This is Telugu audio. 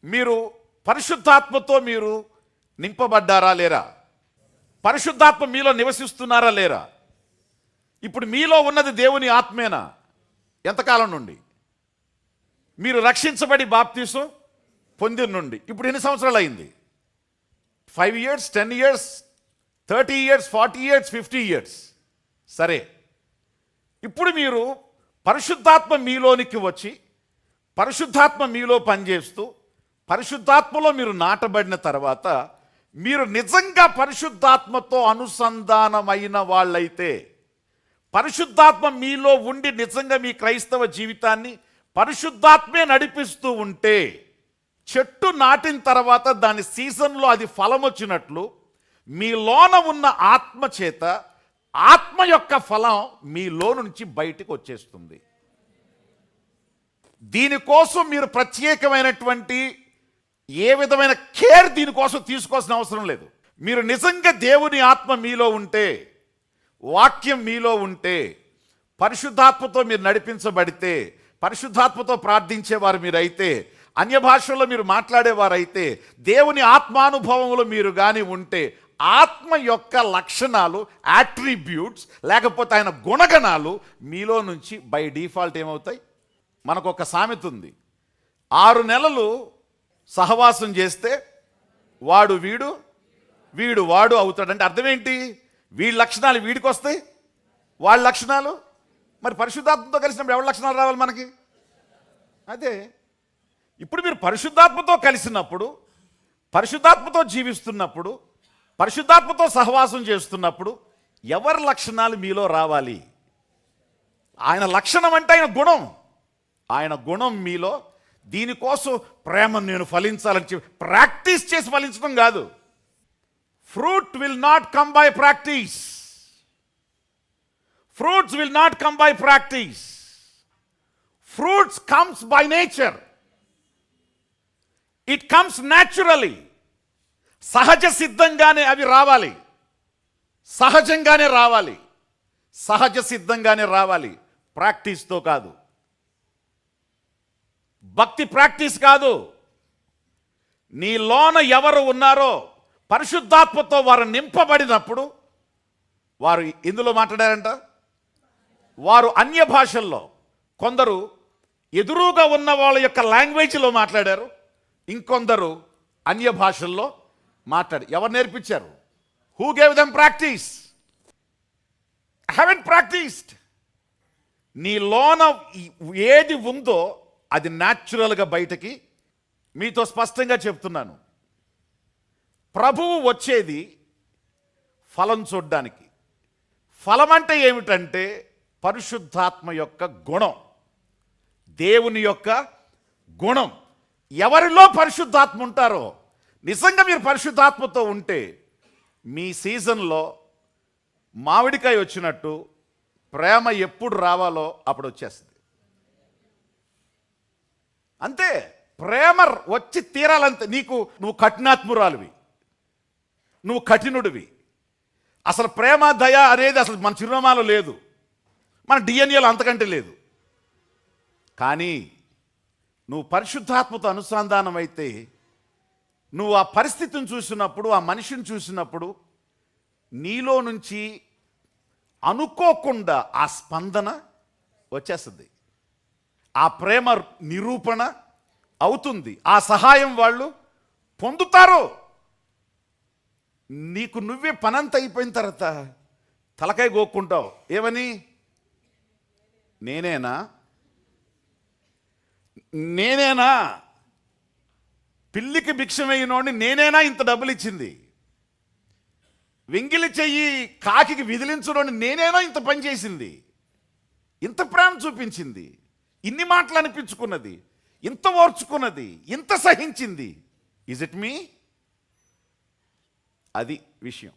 మీరు పరిశుద్ధాత్మతో మీరు నింపబడ్డారా లేరా? పరిశుద్ధాత్మ మీలో నివసిస్తున్నారా లేరా? ఇప్పుడు మీలో ఉన్నది దేవుని ఆత్మేనా? ఎంతకాలం నుండి? మీరు రక్షించబడి బాప్తీసం పొందిన నుండి ఇప్పుడు ఎన్ని సంవత్సరాలు అయింది? 5 years, 10 years, 30 years, 40 years, 50 years. సరే, ఇప్పుడు మీరు పరిశుద్ధాత్మ మీలోనికి వచ్చి పరిశుద్ధాత్మ మీలో పనిచేస్తూ పరిశుద్ధాత్మలో మీరు నాటబడిన తర్వాత మీరు నిజంగా పరిశుద్ధాత్మతో అనుసంధానమైన వాళ్ళైతే, పరిశుద్ధాత్మ మీలో ఉండి నిజంగా మీ క్రైస్తవ జీవితాన్ని పరిశుద్ధాత్మే నడిపిస్తూ ఉంటే, చెట్టు నాటిన తర్వాత దాని సీజన్లో అది ఫలం వచ్చినట్లు మీలోన ఉన్న ఆత్మ చేత ఆత్మ యొక్క ఫలం మీలో నుంచి బయటికి వచ్చేస్తుంది. దీనికోసం మీరు ప్రత్యేకమైనటువంటి ఏ విధమైన కేర్ దీనికోసం తీసుకోవాల్సిన అవసరం లేదు. మీరు నిజంగా దేవుని ఆత్మ మీలో ఉంటే, వాక్యం మీలో ఉంటే, పరిశుద్ధాత్మతో మీరు నడిపించబడితే, పరిశుద్ధాత్మతో ప్రార్థించేవారు మీరైతే, అన్య భాషల్లో మీరు మాట్లాడేవారైతే, దేవుని ఆత్మానుభవంలో మీరు కానీ ఉంటే, ఆత్మ యొక్క లక్షణాలు, యాట్రిబ్యూట్స్ లేకపోతే ఆయన గుణగణాలు మీలో నుంచి బై డిఫాల్ట్ ఏమవుతాయి? మనకు ఒక సామెత ఉంది, 6 నెలలు సహవాసం చేస్తే వాడు వీడు, వీడు వాడు అవుతాడంటే అర్థం ఏంటి? వీడి లక్షణాలు వీడికి వస్తాయి, వాళ్ళ లక్షణాలు మరి పరిశుద్ధాత్మతో కలిసినప్పుడు ఎవరి లక్షణాలు రావాలి మనకి? అదే ఇప్పుడు మీరు పరిశుద్ధాత్మతో కలిసినప్పుడు, పరిశుద్ధాత్మతో జీవిస్తున్నప్పుడు, పరిశుద్ధాత్మతో సహవాసం చేస్తున్నప్పుడు ఎవరి లక్షణాలు మీలో రావాలి? ఆయన లక్షణం అంటే ఆయన గుణం, ఆయన గుణం మీలో. దీనికోసం ప్రేమను నేను ఫలించాలని చెప్పి ప్రాక్టీస్ చేసి ఫలించడం కాదు. Fruit will not come by practice. Fruits will not come by practice. Fruits comes by nature. It comes naturally. సహజ సిద్ధంగానే అవి రావాలి, సహజంగానే రావాలి, సహజ సిద్ధంగానే రావాలి, ప్రాక్టీస్తో కాదు. భక్తి ప్రాక్టీస్ కాదు. నీలోన ఎవరు ఉన్నారో పరిశుద్ధాత్మతో వారు నింపబడినప్పుడు వారు ఇందులో మాట్లాడారంట, వారు అన్య భాషల్లో, కొందరు ఎదురుగా ఉన్న వాళ్ళ యొక్క లాంగ్వేజ్లో మాట్లాడారు, ఇంకొందరు అన్య భాషల్లో మాట్లాడి. ఎవరు నేర్పించారు? Who gave them practice? Haven't practised. నీలోన ఏది ఉందో అది న్యాచురల్గా బయటకి. మీతో స్పష్టంగా చెప్తున్నాను, ప్రభువు వచ్చేది ఫలం చూడ్డానికి. ఫలం అంటే ఏమిటంటే పరిశుద్ధాత్మ యొక్క గుణం, దేవుని యొక్క గుణం. ఎవరిలో పరిశుద్ధాత్మ ఉంటారో, నిజంగా మీరు పరిశుద్ధాత్మతో ఉంటే మీ సీజన్లో మామిడికాయ వచ్చినట్టు ప్రేమ ఎప్పుడు రావాలో అప్పుడు వచ్చేస్తుంది. అంతే, ప్రేమ వచ్చి తీరాలంతే. నువ్వు కఠినాత్మురాలివి, నువ్వు కఠినుడివి. అసలు ప్రేమ దయ అనేది అసలు మన చిరునామాలో లేదు, మన డిఎన్ఏలో అంతకంటే లేదు. కానీ నువ్వు పరిశుద్ధాత్మతో అనుసంధానం అయితే, నువ్వు ఆ పరిస్థితిని చూసినప్పుడు, ఆ మనిషిని చూసినప్పుడు నీలో నుంచి అనుకోకుండా ఆ స్పందన వచ్చేస్తుంది, ఆ ప్రేమ నిరూపణ అవుతుంది, ఆ సహాయం వాళ్ళు పొందుతారు. నీకు నువ్వే పనంత అయిపోయిన తర్వాత తలకాయ గోక్కుంటావు. ఏమని? నేనేనా పిల్లికి భిక్ష వేయనోడిని నేనేనా ఇంత డబ్బులు ఇచ్చింది? వెంగిలి చెయ్యి కాకికి విదిలించడోని నేనేనా ఇంత పని చేసింది? ఇంత ప్రేమ చూపించింది, ఇన్ని మాటలు అనిపించుకున్నది, ఇంత ఓర్చుకున్నది, ఇంత సహించింది. ఇజ్ ఇట్ మీ? అది విషయం.